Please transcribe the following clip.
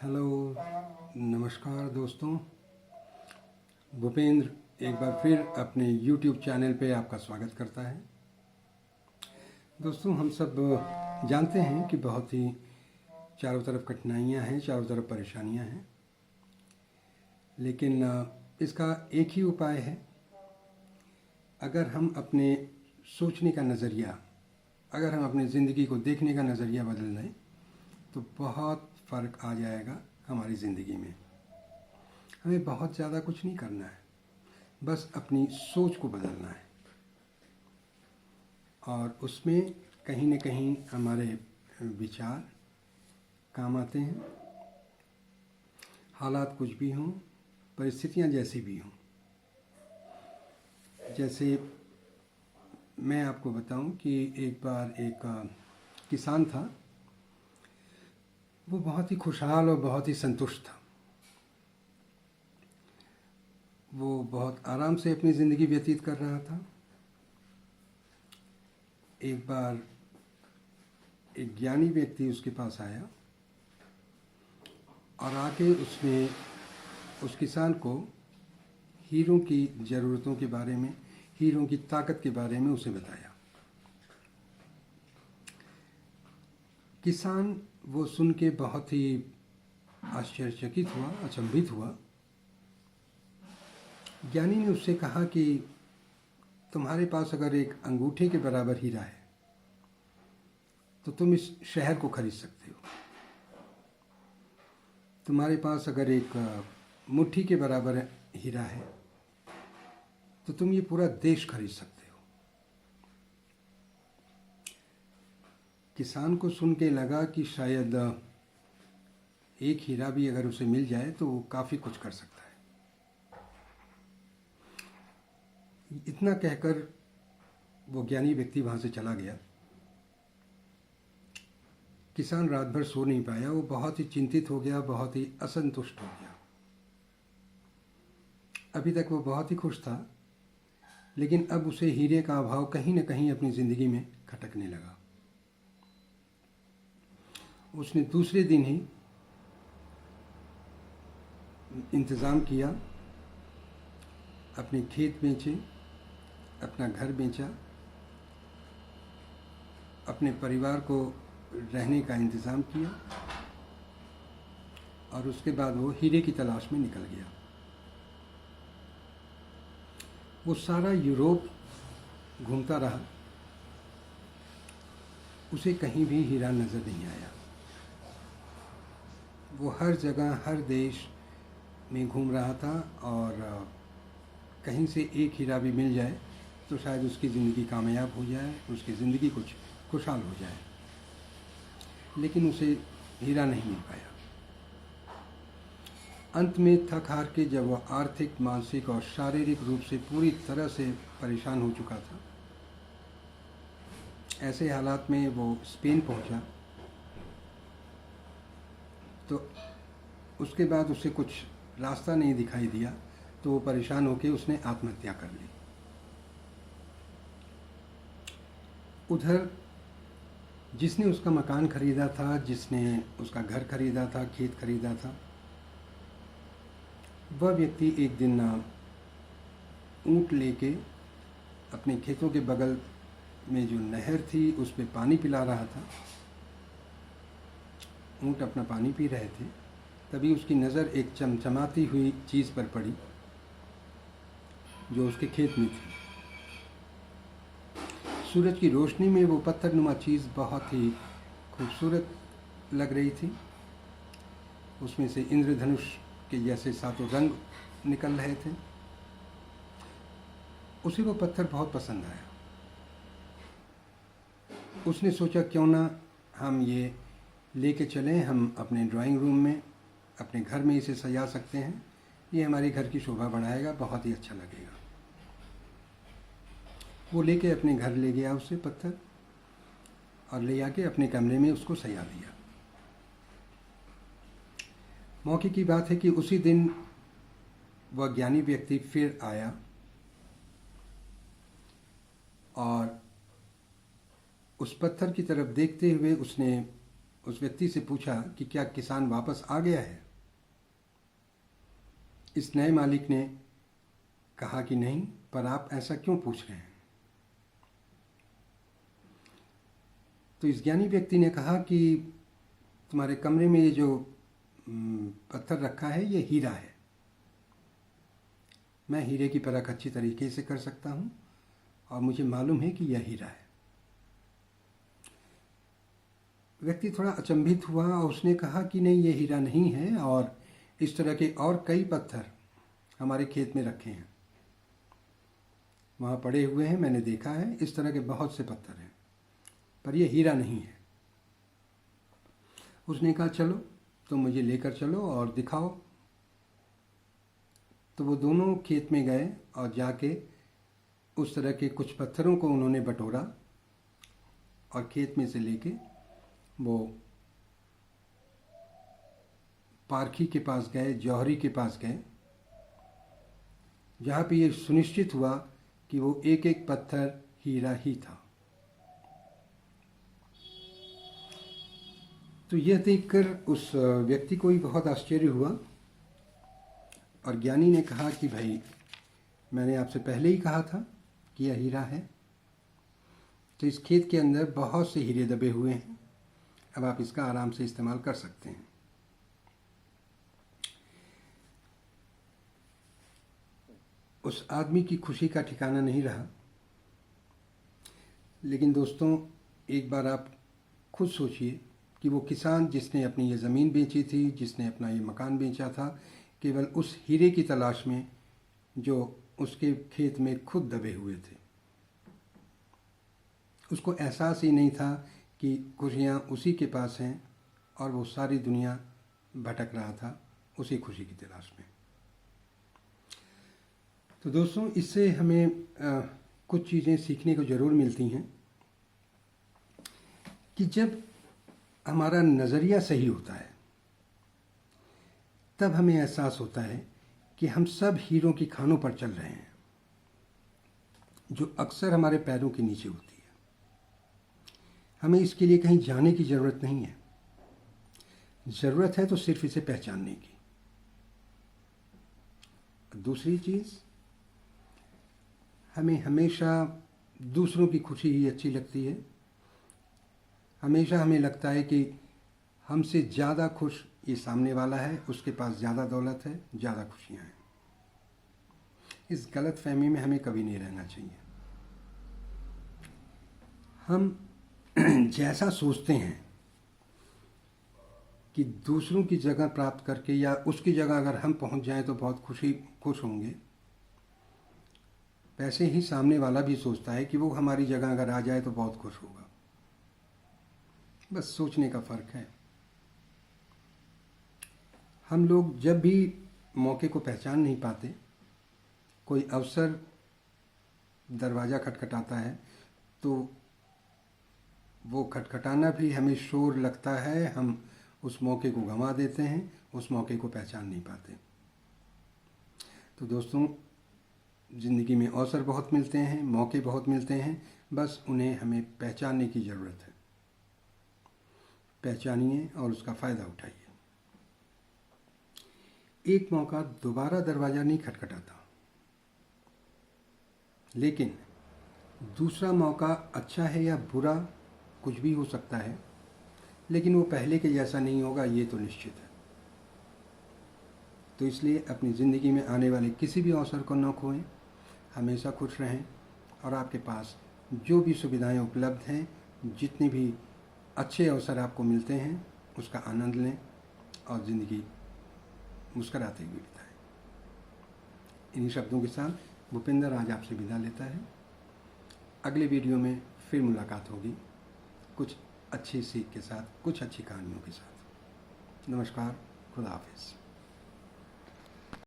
Hello, नमस्कार दोस्तों। भूपेंद्र एक बार फिर अपने YouTube चैनल पे आपका स्वागत करता है। दोस्तों, हम सब जानते हैं कि बहुत ही चारों तरफ कठिनाइयाँ हैं, चारों तरफ परेशानियाँ हैं, लेकिन इसका एक ही उपाय है। अगर हम अपने सोचने का नज़रिया, अगर हम अपनी ज़िंदगी को देखने का नज़रिया बदल दें तो बहुत फ़र्क आ जाएगा हमारी ज़िंदगी में। हमें बहुत ज़्यादा कुछ नहीं करना है, बस अपनी सोच को बदलना है और उसमें कहीं न कहीं हमारे विचार काम आते हैं। हालात कुछ भी हों, परिस्थितियाँ जैसी भी हों। जैसे मैं आपको बताऊं कि एक बार एक किसान था। वो बहुत ही खुशहाल और बहुत ही संतुष्ट था। वो बहुत आराम से अपनी ज़िंदगी व्यतीत कर रहा था। एक बार एक ज्ञानी व्यक्ति उसके पास आया और आके उसने उस किसान को हीरों की ज़रूरतों के बारे में, हीरों की ताकत के बारे में उसे बताया। किसान वो सुन के बहुत ही आश्चर्यचकित हुआ, अचंभित हुआ। ज्ञानी ने उससे कहा कि तुम्हारे पास अगर एक अंगूठे के बराबर हीरा है तो तुम इस शहर को खरीद सकते हो। तुम्हारे पास अगर एक मुट्ठी के बराबर हीरा है तो तुम ये पूरा देश खरीद सकते हो। किसान को सुन के लगा कि शायद एक हीरा भी अगर उसे मिल जाए तो वो काफ़ी कुछ कर सकता है। इतना कहकर वो ज्ञानी व्यक्ति वहाँ से चला गया। किसान रात भर सो नहीं पाया। वो बहुत ही चिंतित हो गया, बहुत ही असंतुष्ट हो गया। अभी तक वो बहुत ही खुश था, लेकिन अब उसे हीरे का अभाव कहीं न कहीं अपनी ज़िंदगी में खटकने लगा। उसने दूसरे दिन ही इंतज़ाम किया, अपने खेत बेचे, अपना घर बेचा, अपने परिवार को रहने का इंतज़ाम किया और उसके बाद वो हीरे की तलाश में निकल गया। वो सारा यूरोप घूमता रहा, उसे कहीं भी हीरा नज़र नहीं आया। वो हर जगह, हर देश में घूम रहा था और कहीं से एक हीरा भी मिल जाए तो शायद उसकी ज़िंदगी कामयाब हो जाए, उसकी ज़िंदगी कुछ खुशहाल हो जाए, लेकिन उसे हीरा नहीं मिल पाया। अंत में थक हार के जब वह आर्थिक, मानसिक और शारीरिक रूप से पूरी तरह से परेशान हो चुका था, ऐसे हालात में वो स्पेन पहुंचा। तो उसके बाद उसे कुछ रास्ता नहीं दिखाई दिया, तो वो परेशान होकर उसने आत्महत्या कर ली। उधर जिसने उसका मकान खरीदा था, जिसने उसका घर खरीदा था, खेत खरीदा था, वह व्यक्ति एक दिन ऊँट लेके अपने खेतों के बगल में जो नहर थी उस पे पानी पिला रहा था। ऊँट अपना पानी पी रहे थे, तभी उसकी नज़र एक चमचमाती हुई चीज़ पर पड़ी जो उसके खेत में थी। सूरज की रोशनी में वो पत्थरनुमा चीज़ बहुत ही खूबसूरत लग रही थी। उसमें से इंद्रधनुष के जैसे सातों रंग निकल रहे थे। उसे वो पत्थर बहुत पसंद आया। उसने सोचा क्यों ना हम ये लेके चलें, हम अपने ड्राइंग रूम में, अपने घर में इसे सजा सकते हैं। ये हमारे घर की शोभा बढ़ाएगा, बहुत ही अच्छा लगेगा। वो लेके अपने घर ले गया उसे पत्थर और ले आके अपने कमरे में उसको सजा दिया। मौके की बात है कि उसी दिन वह ज्ञानी व्यक्ति फिर आया और उस पत्थर की तरफ देखते हुए उसने उस व्यक्ति से पूछा कि क्या किसान वापस आ गया है। इस नए मालिक ने कहा कि नहीं, पर आप ऐसा क्यों पूछ रहे हैं। तो इस ज्ञानी व्यक्ति ने कहा कि तुम्हारे कमरे में ये जो पत्थर रखा है ये हीरा है। मैं हीरे की परख अच्छी तरीके से कर सकता हूँ और मुझे मालूम है कि यह हीरा है। व्यक्ति थोड़ा अचंभित हुआ और उसने कहा कि नहीं, ये हीरा नहीं है, और इस तरह के और कई पत्थर हमारे खेत में रखे हैं, वहाँ पड़े हुए हैं, मैंने देखा है, इस तरह के बहुत से पत्थर हैं, पर यह हीरा नहीं है। उसने कहा चलो तुम मुझे लेकर चलो और दिखाओ। तो वो दोनों खेत में गए और जाके उस तरह के कुछ पत्थरों को उन्होंने बटोरा और खेत में से लेके वो पारखी के पास गए, जौहरी के पास गए, जहाँ पे ये सुनिश्चित हुआ कि वो एक एक पत्थर हीरा ही था। तो यह देखकर उस व्यक्ति को ही बहुत आश्चर्य हुआ और ज्ञानी ने कहा कि भाई, मैंने आपसे पहले ही कहा था कि यह हीरा है। तो इस खेत के अंदर बहुत से हीरे दबे हुए हैं, अब आप इसका आराम से इस्तेमाल कर सकते हैं। उस आदमी की खुशी का ठिकाना नहीं रहा। लेकिन दोस्तों, एक बार आप खुद सोचिए कि वो किसान जिसने अपनी ये ज़मीन बेची थी, जिसने अपना ये मकान बेचा था, केवल उस हीरे की तलाश में जो उसके खेत में खुद दबे हुए थे। उसको एहसास ही नहीं था कि खुशियाँ उसी के पास हैं और वो सारी दुनिया भटक रहा था उसी खुशी की तलाश में। तो दोस्तों, इससे हमें कुछ चीज़ें सीखने को ज़रूर मिलती हैं कि जब हमारा नज़रिया सही होता है तब हमें एहसास होता है कि हम सब हीरों की खानों पर चल रहे हैं, जो अक्सर हमारे पैरों के नीचे होती है। हमें इसके लिए कहीं जाने की ज़रूरत नहीं है, ज़रूरत है तो सिर्फ इसे पहचानने की। दूसरी चीज़, हमें हमेशा दूसरों की खुशी ही अच्छी लगती है। हमेशा हमें लगता है कि हमसे ज़्यादा खुश ये सामने वाला है, उसके पास ज़्यादा दौलत है, ज़्यादा खुशियाँ हैं। इस गलत फहमी में हमें कभी नहीं रहना चाहिए। हम जैसा सोचते हैं कि दूसरों की जगह प्राप्त करके या उसकी जगह अगर हम पहुंच जाएं तो बहुत खुश होंगे, वैसे ही सामने वाला भी सोचता है कि वो हमारी जगह अगर आ जाए तो बहुत खुश होगा। बस सोचने का फ़र्क है। हम लोग जब भी मौके को पहचान नहीं पाते, कोई अवसर दरवाज़ा खटखटाता है तो वो खटखटाना भी हमें शोर लगता है, हम उस मौके को गंवा देते हैं, उस मौके को पहचान नहीं पाते। तो दोस्तों, ज़िंदगी में अवसर बहुत मिलते हैं, मौके बहुत मिलते हैं, बस उन्हें हमें पहचानने की ज़रूरत है। पहचानिए और उसका फ़ायदा उठाइए। एक मौका दोबारा दरवाज़ा नहीं खटखटाता, लेकिन दूसरा मौका अच्छा है या बुरा कुछ भी हो सकता है, लेकिन वो पहले के जैसा नहीं होगा, ये तो निश्चित है। तो इसलिए अपनी ज़िंदगी में आने वाले किसी भी अवसर को न खोएं, हमेशा खुश रहें और आपके पास जो भी सुविधाएं उपलब्ध हैं, जितने भी अच्छे अवसर आपको मिलते हैं, उसका आनंद लें और ज़िंदगी मुस्कराते हुए बिताएं। इन्हीं शब्दों के साथ भूपेंद्र आज आपसे विदा लेता है। अगले वीडियो में फिर मुलाकात होगी, कुछ अच्छी सीख के साथ, कुछ अच्छी कहानियों के साथ। नमस्कार, खुदा हाफिज़।